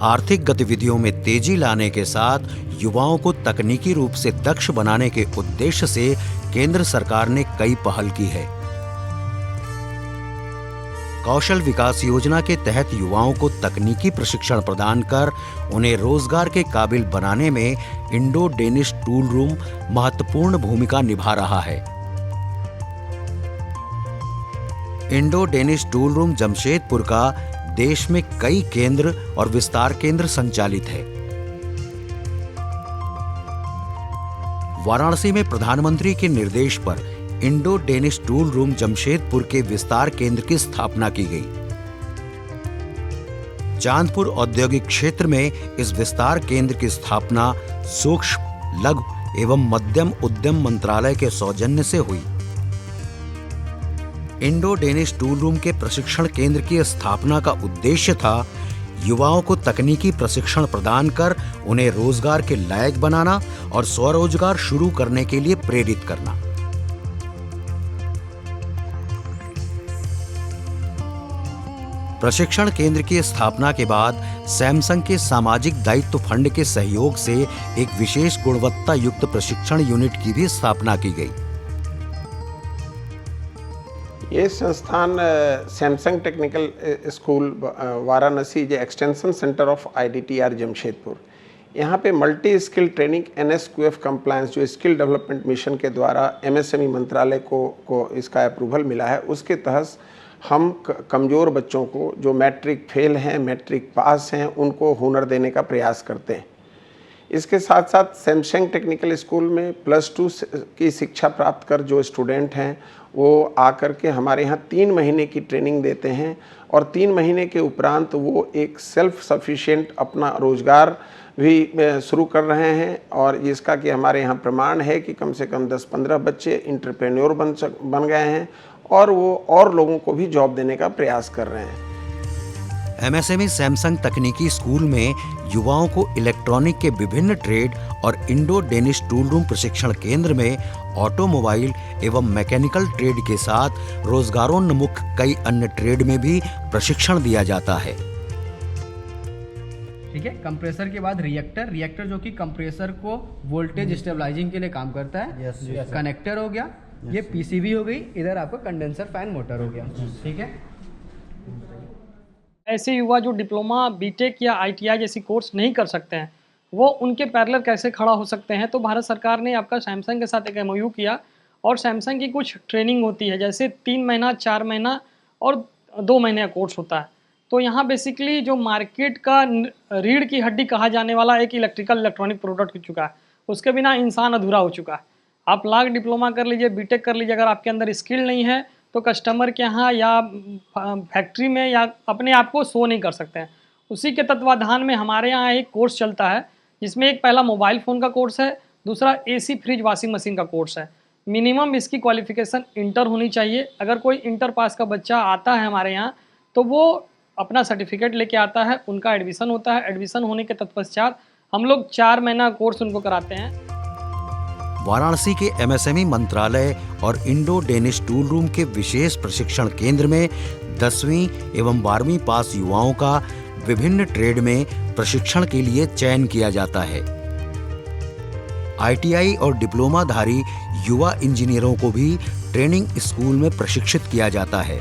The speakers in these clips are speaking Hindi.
आर्थिक गतिविधियों में तेजी लाने के साथ युवाओं को तकनीकी रूप से दक्ष बनाने के उद्देश्य से केंद्र सरकार ने कई पहल की है। कौशल विकास योजना के तहत युवाओं को तकनीकी प्रशिक्षण प्रदान कर उन्हें रोजगार के काबिल बनाने में इंडो डेनिश टूल रूम महत्वपूर्ण भूमिका निभा रहा है। Indo Danish tool room Jamshedpur का देश में कई केंद्र और विस्तार केंद्र संचालित है। वाराणसी में प्रधानमंत्री के निर्देश पर Indo Danish tool room Jamshedpur के विस्तार केंद्र की स्थापना की गई। चांदपुर औद्योगिक क्षेत्र में इस विस्तार केंद्र की स्थापना सूक्ष्म, लघु एवं मध्यम उद्यम मंत्रालय के सौजन्य से हुई। इंडो डेनिश टूल रूम के प्रशिक्षण केंद्र की स्थापना का उद्देश्य था युवाओं को तकनीकी प्रशिक्षण प्रदान कर उन्हें रोजगार के लायक बनाना और स्वरोजगार शुरू करने के लिए प्रेरित करना। प्रशिक्षण केंद्र की स्थापना के बाद सैमसंग के सामाजिक दायित्व फंड के सहयोग से एक विशेष गुणवत्ता युक्त प्रशिक्षण यूनिट की भी स्थापना की गई। ये संस्थान सैमसंग टेक्निकल स्कूल वाराणसी जो extension centre of IDTR Jamshedpur, यहाँ पे multi skill training NSQF compliance जो स्किल डेवलपमेंट मिशन के द्वारा MSME मंत्रालय को इसका अप्रूवल मिला है, उसके तहत हम कमज़ोर बच्चों को जो मैट्रिक फेल हैं, मैट्रिक पास हैं, उनको हुनर देने का प्रयास करते हैं। इसके साथ साथ सैमसंग टेक्निकल स्कूल में +2 की शिक्षा प्राप्त कर जो स्टूडेंट हैं वो आकर के हमारे यहाँ 3 महीने की ट्रेनिंग देते हैं और 3 महीने के उपरांत वो एक सेल्फ सफिशिएंट अपना रोज़गार भी शुरू कर रहे हैं। और इसका कि हमारे यहाँ प्रमाण है कि कम से कम 10-15 बच्चे इंटरप्रेन्योर बन गए हैं और वो और लोगों को भी जॉब देने का प्रयास कर रहे हैं। MSME सैमसंग तकनीकी स्कूल में युवाओं को इलेक्ट्रॉनिक के विभिन्न ट्रेड और इंडो डेनिश टूल रूम प्रशिक्षण केंद्र में ऑटोमोबाइल एवं मैकेनिकल ट्रेड के साथ रोजगारोन्मुख कई अन्य ट्रेड में भी प्रशिक्षण दिया जाता है। ठीक है, कंप्रेसर के बाद रिएक्टर जो कि कंप्रेसर को वोल्टेज स्टेबलाइजिंग के लिए काम करता है। कनेक्टर हो गया, ये PCB हो गई, इधर आपका कंडेंसर फैन मोटर हो गया। ठीक है, ऐसे युवा जो डिप्लोमा, बीटेक या ITI जैसी कोर्स नहीं कर सकते हैं, वो उनके पैरेलल कैसे खड़ा हो सकते हैं। तो भारत सरकार ने आपका सैमसंग के साथ एक MOU किया और सैमसंग की कुछ ट्रेनिंग होती है, जैसे 3 महीना, 4 महीना और 2 महीने का कोर्स होता है। तो यहाँ बेसिकली जो मार्केट का रीढ़ की हड्डी कहा जाने वाला एक इलेक्ट्रॉनिक प्रोडक्ट हो चुका है, उसके बिना इंसान अधूरा हो चुका है। आप लाख डिप्लोमा कर लीजिए, बीटेक कर लीजिए, अगर आपके अंदर स्किल नहीं है तो कस्टमर के यहाँ या फैक्ट्री में या अपने आप को शो नहीं कर सकते हैं। उसी के तत्वाधान में हमारे यहाँ एक कोर्स चलता है, जिसमें एक पहला मोबाइल फ़ोन का कोर्स है, दूसरा AC, फ्रिज, वॉशिंग मशीन का कोर्स है। मिनिमम इसकी क्वालिफिकेशन इंटर होनी चाहिए। अगर कोई इंटर पास का बच्चा आता है हमारे यहाँ तो वो अपना सर्टिफिकेट लेके आता है, उनका एडमिशन होता है। एडमिशन होने के तत्पश्चात हम लोग 4 महीना कोर्स उनको कराते हैं। वाराणसी के MSME मंत्रालय और इंडो डेनिश टूल रूम के विशेष प्रशिक्षण केंद्र में 10वीं एवं 12वीं पास युवाओं का विभिन्न ट्रेड में प्रशिक्षण के लिए चयन किया जाता है। ITI और डिप्लोमाधारी युवा इंजीनियरों को भी ट्रेनिंग स्कूल में प्रशिक्षित किया जाता है।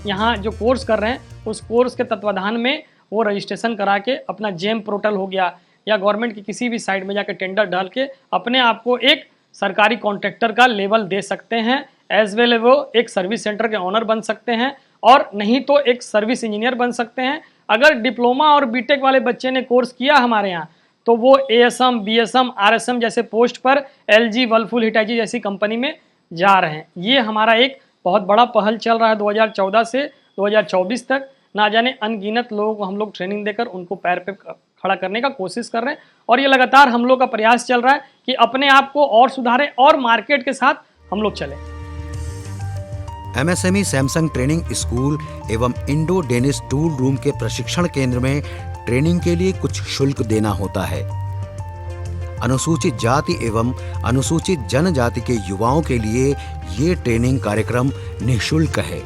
यहाँ जो कोर्स कर रहे हैं उस कोर्स के तत्वाधान में वो रजिस्ट्रेशन करा के अपना जेम पोर्टल हो गया या गवर्नमेंट की किसी भी साइट में जाकर टेंडर डाल के अपने आप को एक सरकारी कॉन्ट्रैक्टर का लेवल दे सकते हैं। एज वेल वो एक सर्विस सेंटर के ओनर बन सकते हैं और नहीं तो एक सर्विस इंजीनियर बन सकते हैं। अगर डिप्लोमा और बीटेक वाले बच्चे ने कोर्स किया हमारे यहाँ तो वो ASM, BSM, RSM जैसे पोस्ट पर LG, वर्लपूल, हिटैची जैसी कंपनी में जा रहे हैं। ये हमारा एक बहुत बड़ा पहल चल रहा है 2014 से 2024 तक। ना जाने अनगिनत लोगों को हम लोग ट्रेनिंग देकर उनको पैर पे खड़ा करने का कोशिश कर रहे हैं और ये लगातार हम लोग का प्रयास चल रहा है कि अपने आप को और सुधारें और मार्केट के साथ हम लोग चलें। MSME सैमसंग ट्रेनिंग स्कूल एवं इंडो डेनिश टूल रूम के प्रशिक्षण केंद्र में ट्रेनिंग के लिए कुछ शुल्क देना होता है। अनुसूचित जाति एवं अनुसूचित जनजाति के युवाओं के लिए ये ट्रेनिंग कार्यक्रम निःशुल्क है।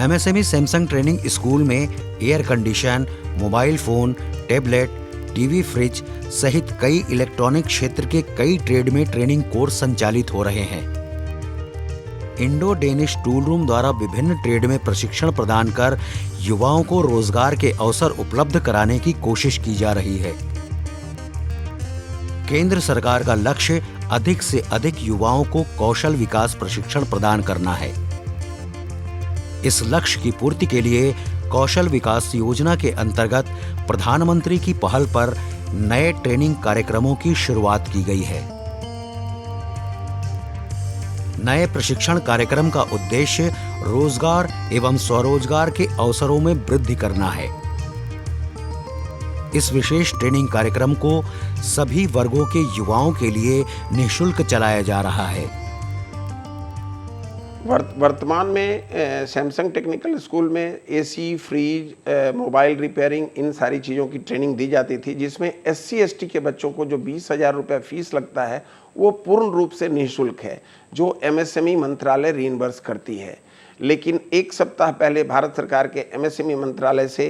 एमएसएमई सैमसंग ट्रेनिंग स्कूल में air condition, mobile phone, tablet, TV, fridge सहित कई इलेक्ट्रॉनिक क्षेत्र के कई ट्रेड में ट्रेनिंग कोर्स संचालित हो रहे हैं। इंडो डेनिश टूल रूम द्वारा विभिन्न ट्रेड में प्रशिक्षण प्रदान कर युवाओं को रोजगार के अवसर उपलब्ध कराने की कोशिश की जा रही है। केंद्र सरकार का लक्ष्य अधिक से अधिक युवाओं को कौशल विकास प्रशिक्षण प्रदान करना है। इस लक्ष्य की पूर्ति के लिए कौशल विकास योजना के अंतर्गत प्रधानमंत्री की पहल पर नए ट्रेनिंग कार्यक्रमों की शुरुआत की गई है। नए प्रशिक्षण कार्यक्रम का उद्देश्य रोजगार एवं स्वरोजगार के अवसरों में वृद्धि करना है। इस विशेष ट्रेनिंग कार्यक्रम को सभी वर्गों के युवाओं के लिए निःशुल्क चलाया जा रहा है। वर्तमान में सैमसंग टेक्निकल स्कूल में एसी, फ्रिज, मोबाइल रिपेयरिंग, इन सारी चीज़ों की ट्रेनिंग दी जाती थी, जिसमें SC/ST के बच्चों को जो 20,000 रुपये फीस लगता है वो पूर्ण रूप से निःशुल्क है, जो MSME मंत्रालय रीइंबर्स करती है। लेकिन एक सप्ताह पहले भारत सरकार के MSME मंत्रालय से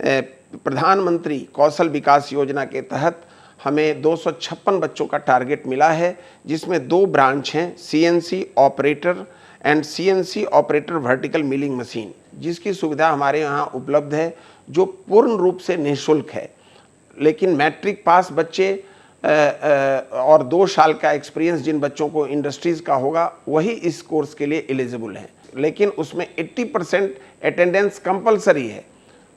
प्रधानमंत्री कौशल विकास योजना के तहत हमें 256 बच्चों का टारगेट मिला है, जिसमें 2 ब्रांच हैं, CNC operator and CNC operator vertical milling machine, जिसकी सुविधा हमारे यहाँ उपलब्ध है, जो पूर्ण रूप से निःशुल्क है। लेकिन मैट्रिक पास बच्चे और 2 साल का एक्सपीरियंस जिन बच्चों को इंडस्ट्रीज़ का होगा, वही इस कोर्स के लिए एलिजिबल हैं। लेकिन उसमें 80% अटेंडेंस कंपलसरी है।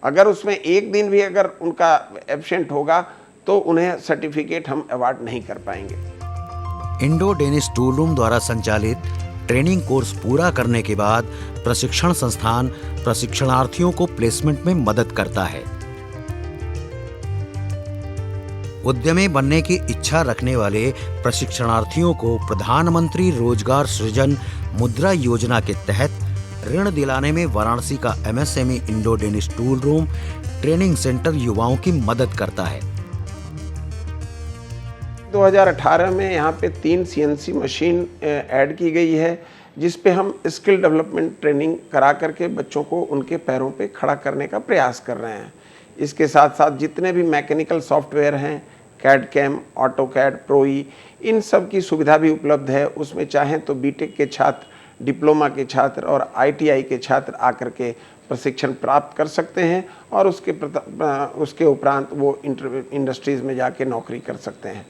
अगर उसमें एक दिन भी अगर उनका एब्सेंट होगा तो उन्हें सर्टिफिकेट हम अवार्ड नहीं कर पाएंगे। इंडो डेनिश टूल रूम द्वारा संचालित ट्रेनिंग कोर्स पूरा करने के बाद प्रशिक्षण संस्थान प्रशिक्षणार्थियों को प्लेसमेंट में मदद करता है। उद्यमी बनने की इच्छा रखने वाले प्रशिक्षणार्थियों को प्रधानमंत्री रोजगार सृजन मुद्रा योजना के तहत ऋण दिलाने में वाराणसी का MSME Indo Danish tool room training centre युवाओं की मदद करता है। 2018 में यहाँ पे 3 CNC मशीन ऐड की गई है, जिस पे हम स्किल डेवलपमेंट ट्रेनिंग करा करके बच्चों को उनके पैरों पे खड़ा करने का प्रयास कर रहे हैं। इसके साथ साथ जितने भी मैकेनिकल सॉफ्टवेयर हैं, CAD/CAM, AutoCAD, ProE, इन सब की सुविधा भी उपलब्ध है। उसमें चाहें तो BTech के छात्र, डिप्लोमा के छात्र और ITI के छात्र आकर के प्रशिक्षण प्राप्त कर सकते हैं और उसके उपरांत वो इंडस्ट्रीज़ में जाके नौकरी कर सकते हैं।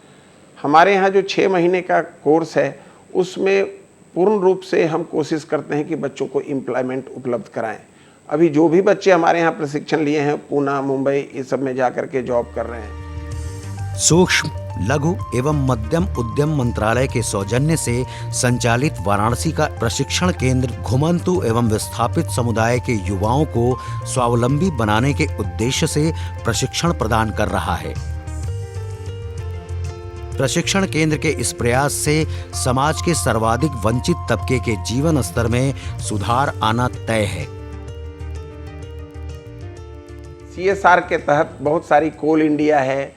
हमारे यहाँ जो 6 महीने का कोर्स है, उसमें पूर्ण रूप से हम कोशिश करते हैं कि बच्चों को एम्प्लॉयमेंट उपलब्ध कराएं। अभी जो भी बच्चे हमारे यहाँ प्रशिक्षण लिए हैं, पूना, मुंबई, ये सब में जा कर के जॉब कर रहे हैं। सूक्ष्म, लघु एवं मध्यम उद्यम मंत्रालय के सौजन्य से संचालित वाराणसी का प्रशिक्षण केंद्र घुमंतु एवं विस्थापित समुदाय के युवाओं को स्वावलंबी बनाने के उद्देश्य से प्रशिक्षण प्रदान कर रहा है। प्रशिक्षण केंद्र के इस प्रयास से समाज के सर्वाधिक वंचित तबके के जीवन स्तर में सुधार आना तय है। CSR के तहत बहुत सारी कोल इंडिया है,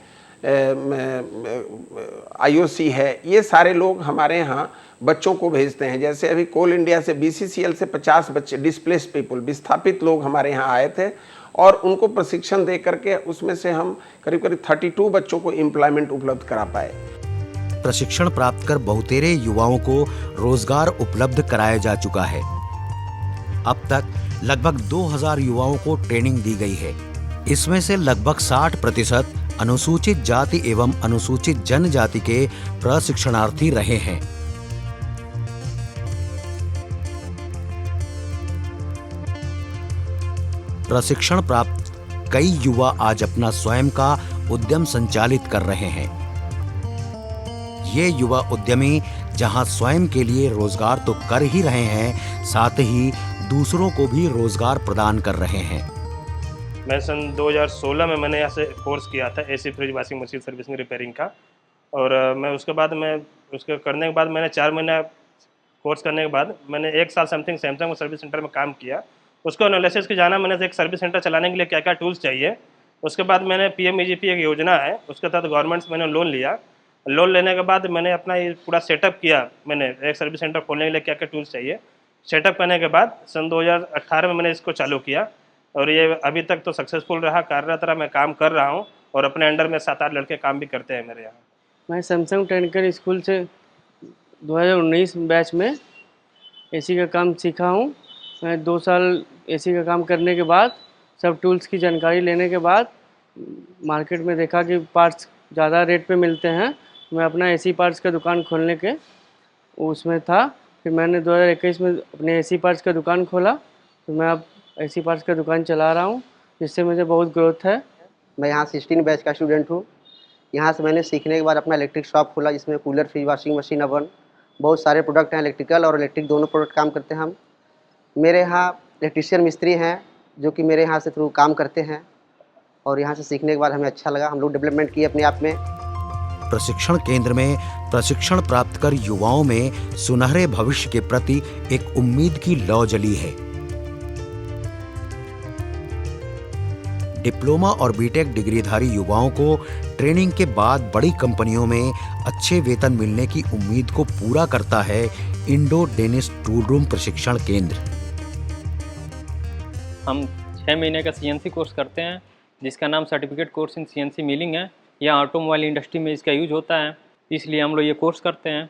IOC है, ये सारे लोग हमारे यहाँ बच्चों को भेजते हैं। जैसे अभी कोल इंडिया से BCCL से 50 बच्चे डिस्प्लेस्ड पीपल, विस्थापित लोग हमारे यहाँ आए थे और उनको प्रशिक्षण दे करके उसमें से हम करीब 32 बच्चों को एम्प्लॉयमेंट उपलब्ध करा पाए। प्रशिक्षण प्राप्त कर बहुतेरे युवाओं को रोजगार उपलब्ध कराया जा चुका है। अब तक लगभग 2000 युवाओं को ट्रेनिंग दी गई है। इसमें से लगभग 60% अनुसूचित जाति एवं अनुसूचित जनजाति के प्रशिक्षणार्थी रहे हैं। प्रशिक्षण प्राप्त कई युवा आज अपना स्वयं का उद्यम संचालित कर रहे हैं। ये युवा उद्यमी जहां स्वयं के लिए रोजगार तो कर ही रहे हैं, साथ ही दूसरों को भी रोजगार प्रदान कर रहे हैं। मैं सन 2016 में मैंने यहाँ से कोर्स किया था AC, fridge, washing machine servicing repairing का। और मैं उसके करने के बाद मैंने 4 महीना कोर्स करने के बाद मैंने 1 साल समथिंग सैमसंग सर्विस सेंटर में काम किया। उसको एनालिसिस के जाना मैंने एक सर्विस सेंटर चलाने के लिए क्या क्या टूल्स चाहिए, उसके बाद मैंने PMEGP एक योजना है, उसके तहत गवर्नमेंट से मैंने लोन लिया। लोन लेने के बाद मैंने अपना ये पूरा सेटअप किया। मैंने एक सर्विस सेंटर खोलने के लिए क्या क्या टूल्स चाहिए सेटअप करने के बाद सन 2018 में मैंने इसको चालू किया और ये अभी तक तो सक्सेसफुल रहा, कार्यरत रहा। मैं काम कर रहा हूँ और अपने अंडर में 7-8 लड़के काम भी करते हैं मेरे यहाँ। मैं सैमसंग टेक्निकल स्कूल से 2019 बैच में एसी का काम सीखा हूँ। मैं 2 साल एसी का काम करने के बाद सब टूल्स की जानकारी लेने के बाद मार्केट में देखा कि पार्ट्स ज़्यादा रेट पे मिलते हैं। मैं अपना एसी पार्ट्स का दुकान खोलने के उसमें था। फिर मैंने 2021 में अपने एसी पार्ट्स का दुकान खोला। तो मैं अब एसी पार्ट्स का दुकान चला रहा हूँ, जिससे मुझे बहुत ग्रोथ है। मैं यहाँ 16 बैच का स्टूडेंट हूँ। यहाँ से मैंने सीखने के बाद अपना इलेक्ट्रिक शॉप खोला, जिसमें cooler, fridge, washing machine, oven, बहुत सारे प्रोडक्ट हैं। इलेक्ट्रिकल और इलेक्ट्रिक दोनों प्रोडक्ट काम करते हैं हम। मेरे यहाँ इलेक्ट्रिशियन मिस्त्री हैं जो कि मेरे यहाँ से थ्रू काम करते हैं और यहाँ से सीखने के बाद हमें अच्छा लगा। हम लोग डेवलपमेंट किए अपने आप में। प्रशिक्षण केंद्र में प्रशिक्षण प्राप्त कर युवाओं में सुनहरे भविष्य के प्रति एक उम्मीद की लौ जली है। डिप्लोमा और बीटेक डिग्रीधारी युवाओं को ट्रेनिंग के बाद बड़ी कंपनियों में अच्छे वेतन मिलने की उम्मीद को पूरा करता है इंडो डेनिस टूल रूम प्रशिक्षण केंद्र। हम 6 महीने का CNC कोर्स करते हैं, जिसका नाम certificate course in CNC milling है। यह ऑटोमोबाइल इंडस्ट्री में इसका यूज होता है, इसलिए हम लोग ये कोर्स करते हैं।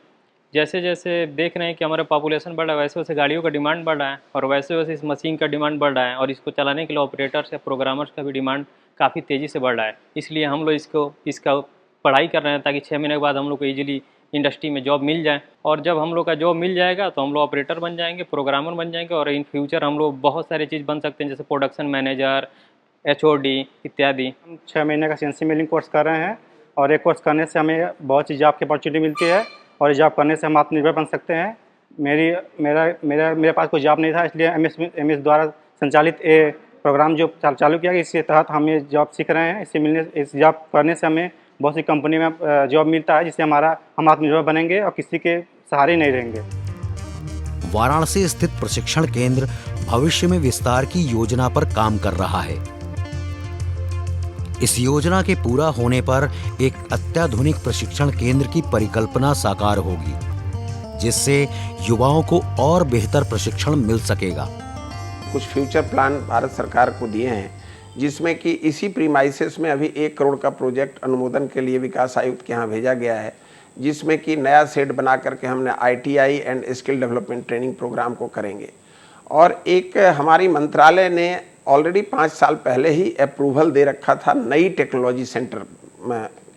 जैसे जैसे देख रहे हैं कि हमारा पॉपुलेशन बढ़ रहा है, वैसे वैसे गाड़ियों का डिमांड बढ़ रहा है और वैसे वैसे इस मशीन का डिमांड बढ़ रहा है और इसको चलाने के लिए ऑपरेटर्स या प्रोग्रामर्स का भी डिमांड काफ़ी तेज़ी से बढ़ रहा है। इसलिए हम लोग इसका पढ़ाई कर रहे हैं ताकि 6 महीने के बाद हम लोग को ईजिली इंडस्ट्री में जॉब मिल जाए। और जब हम लोग का जॉब मिल जाएगा तो हम लोग ऑपरेटर बन जाएंगे, प्रोग्रामर बन जाएंगे और इन फ्यूचर हम लोग बहुत सारी चीज़ बन सकते हैं, जैसे प्रोडक्शन मैनेजर, HOD इत्यादि। हम 6 महीने का CNC मिलिंग कोर्स कर रहे हैं और ये कोर्स करने से हमें बहुत सी जॉब की अपॉर्चुनिटी मिलती है और ये जॉब करने से हम आत्मनिर्भर बन सकते हैं। मेरे पास कोई जॉब नहीं था, इसलिए MS द्वारा संचालित ये प्रोग्राम जो चालू किया गया, इसके तहत हम ये जॉब सीख रहे हैं। इस जॉब करने से हमें बहुत सी कंपनी में जॉब मिलता है, जिससे हम आत्मनिर्भर बनेंगे और किसी के सहारे नहीं रहेंगे। वाराणसी स्थित प्रशिक्षण केंद्र भविष्य में विस्तार की योजना पर काम कर रहा है। इस योजना के पूरा होने पर एक अत्याधुनिक प्रशिक्षण केंद्र की परिकल्पना साकार होगी, जिससे युवाओं को और बेहतर प्रशिक्षण मिल सकेगा। कुछ फ्यूचर प्लान भारत सरकार को दिए हैं, जिसमें कि इसी प्रीमाइसेस में अभी 1 करोड़ का प्रोजेक्ट अनुमोदन के लिए विकास आयुक्त के यहाँ भेजा गया है, जिसमें कि नया सेट बना करके हमने ITI and skill development training programme को करेंगे। और एक हमारी मंत्रालय ने ऑलरेडी 5 साल पहले ही अप्रूवल दे रखा था नई टेक्नोलॉजी सेंटर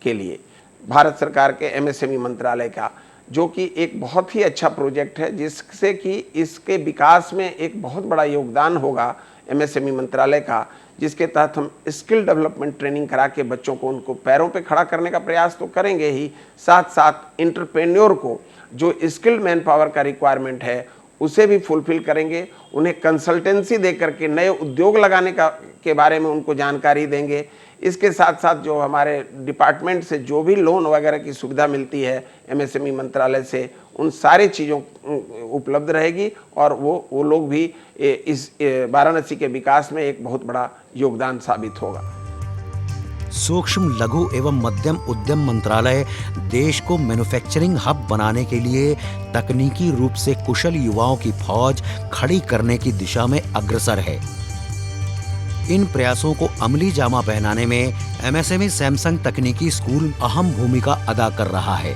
के लिए, भारत सरकार के MSME मंत्रालय का, जो कि एक बहुत ही अच्छा प्रोजेक्ट है, जिससे कि इसके विकास में एक बहुत बड़ा योगदान होगा MSME मंत्रालय का, जिसके तहत हम स्किल डेवलपमेंट ट्रेनिंग करा के बच्चों को उनको पैरों पे खड़ा करने का प्रयास तो करेंगे ही, साथ साथ एंटरप्रेन्योर को जो स्किल्ड मैन पावर का रिक्वायरमेंट है उसे भी फुलफिल करेंगे। उन्हें कंसल्टेंसी दे करके नए उद्योग लगाने के बारे में उनको जानकारी देंगे। इसके साथ साथ जो हमारे डिपार्टमेंट से जो भी लोन वगैरह की सुविधा मिलती है MSME मंत्रालय से, उन सारी चीज़ों उपलब्ध रहेगी और वो लोग भी इस वाराणसी के विकास में एक बहुत बड़ा योगदान साबित होगा। सूक्ष्म, लघु एवं मध्यम उद्यम मंत्रालय देश को मैन्युफैक्चरिंग हब बनाने के लिए तकनीकी रूप से कुशल युवाओं की फौज खड़ी करने की दिशा में अग्रसर है। इन प्रयासों को अमली जामा पहनाने में MSME सैमसंग तकनीकी स्कूल अहम भूमिका अदा कर रहा है।